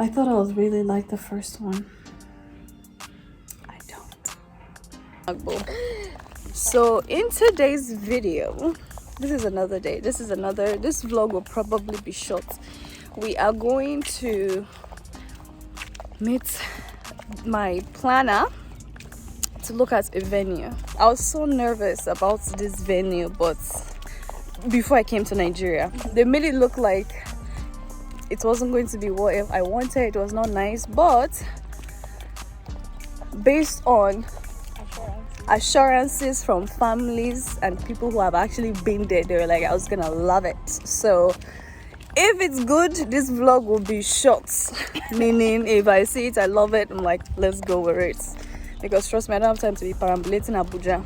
I thought I was really like the first one. I don't. So in today's video, this vlog will probably be short. We are going to meet my planner to look at a venue. I was so nervous about this venue, but before I came to Nigeria, they made it look like it wasn't going to be what I wanted. It was not nice, but based on assurances from families and people who have actually been there, they were like, I was gonna love it. So if it's good, this vlog will be short. Meaning if I see it, I love it, I'm like, let's go with it, because trust me, I don't have time to be perambulating Abuja.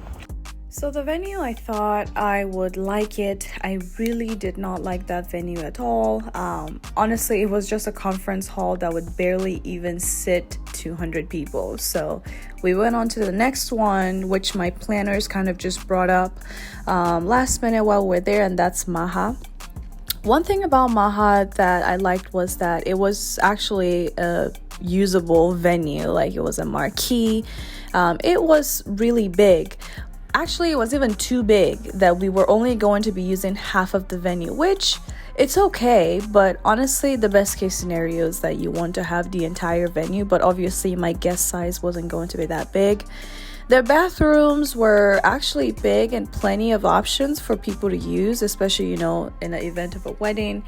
So the venue, I thought I would like it. I really did not like that venue at all. Honestly, it was just a conference hall that would barely even sit 200 people. So we went on to the next one, which my planners kind of just brought up last minute while we're there, and that's Maha. One thing about Maha that I liked was that it was actually a usable venue. Like, it was a marquee. It was really big. Actually, it was even too big that we were only going to be using half of the venue, which it's okay, but honestly, the best case scenario is that you want to have the entire venue, but obviously my guest size wasn't going to be that big. The bathrooms were actually big and plenty of options for people to use, especially, in an event of a wedding.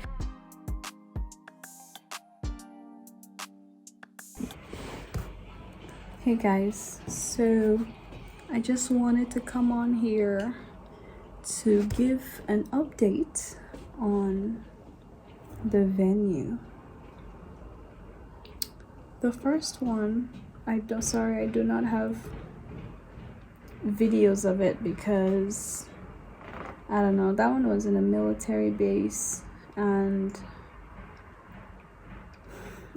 Hey guys, so I just wanted to come on here to give an update on the venue. The first one, I do not have videos of it because I don't know, that one was in a military base and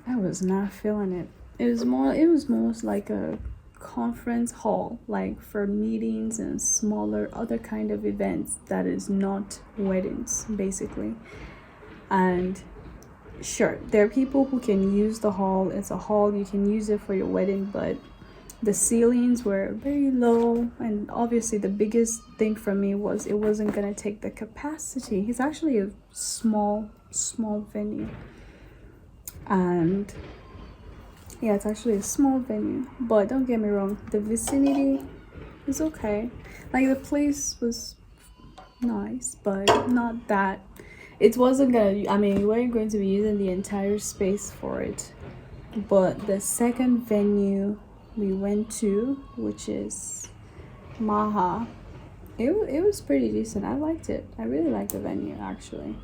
I was not feeling it. It was most like a conference hall, like for meetings and smaller other kind of events that is not weddings, basically. And sure, there are people who can use the hall. It's a hall, you can use it for your wedding, but the ceilings were very low, and obviously the biggest thing for me was it wasn't gonna take the capacity. It's actually a small venue, and yeah, it's actually a small venue, but don't get me wrong, the vicinity is okay. Like, the place was nice, but not that. It wasn't gonna, we weren't going to be using the entire space for it. But the second venue we went to, which is Maha, it was pretty decent. I liked it. I really liked the venue, actually.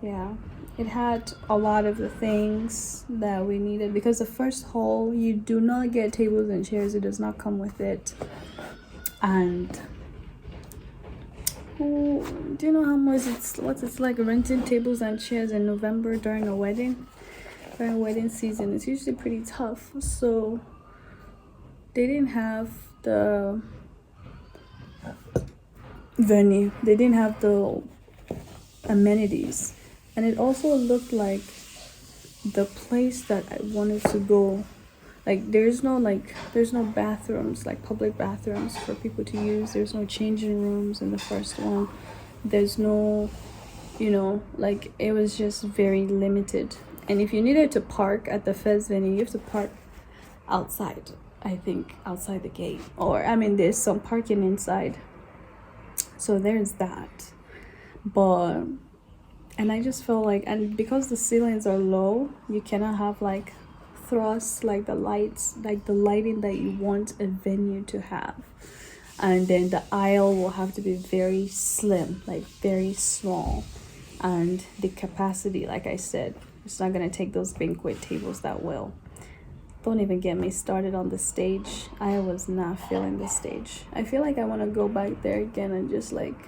Yeah, it had a lot of the things that we needed, because the first hall, you do not get tables and chairs. It does not come with it. And do you know how much it's like renting tables and chairs in November during a wedding season? It's usually pretty tough. So they didn't have the venue, they didn't have the amenities. And it also looked like the place that I wanted to go. Like, there's no bathrooms, like public bathrooms for people to use. There's no changing rooms in the first one. There's no, it was just very limited. And if you needed to park at the first venue, you have to park outside, I think, outside the gate. Or, there's some parking inside. So there's that. But... and I just felt like, and because the ceilings are low, you cannot have like thrust, like the lights, like the lighting that you want a venue to have. And then the aisle will have to be very slim, like very small. And the capacity, like I said, it's not gonna take those banquet tables that well. Don't even get me started on the stage. I was not feeling the stage. I feel like I want to go back there again and just like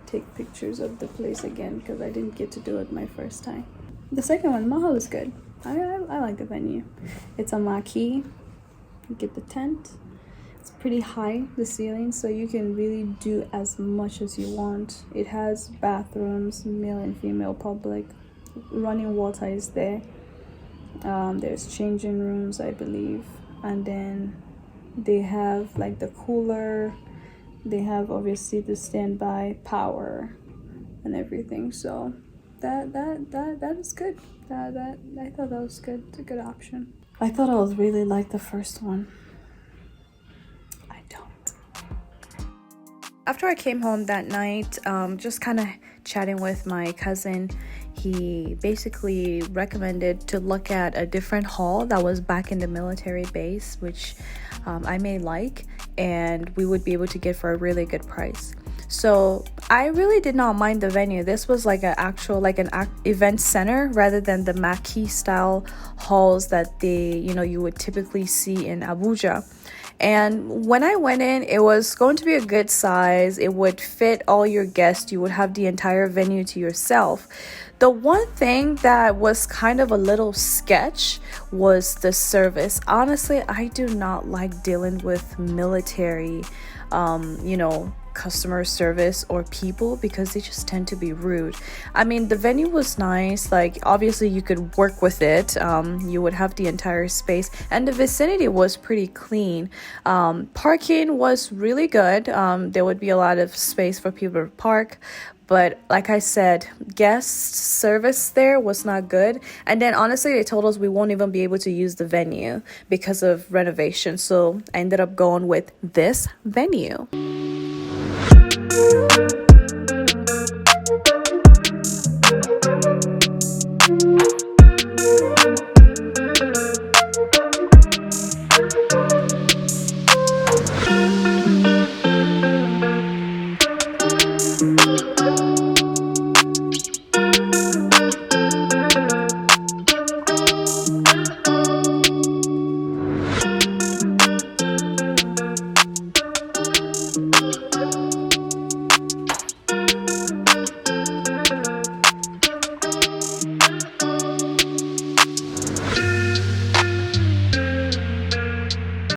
take pictures of the place again, because I didn't get to do it my first time. The second one, Maha, was good. I like the venue. It's a Marquee. You get the tent. It's pretty high, the ceiling, so you can really do as much as you want. It has bathrooms, male and female public. Running water is there. There's changing rooms, I believe, and then they have like the cooler. They have obviously the standby power and everything. So that is good. That I thought that was good. It's a good option. I thought I was really like the first one. I don't. After I came home that night, just kind of chatting with my cousin, he basically recommended to look at a different hall that was back in the military base, which I may like, and we would be able to get for a really good price. So I really did not mind the venue. This was like an event center rather than the Marquee style halls that you would typically see in Abuja. And when I went in, it was going to be a good size. It would fit all your guests. You would have the entire venue to yourself. The one thing that was kind of a little sketch was the service. Honestly, I do not like dealing with military, customer service or people, because they just tend to be rude. I mean, the venue was nice. Like, obviously you could work with it. You would have the entire space, and the vicinity was pretty clean. Parking was really good. There would be a lot of space for people to park. But like I said, guest service there was not good. And then honestly, they told us we won't even be able to use the venue because of renovation. So I ended up going with this venue.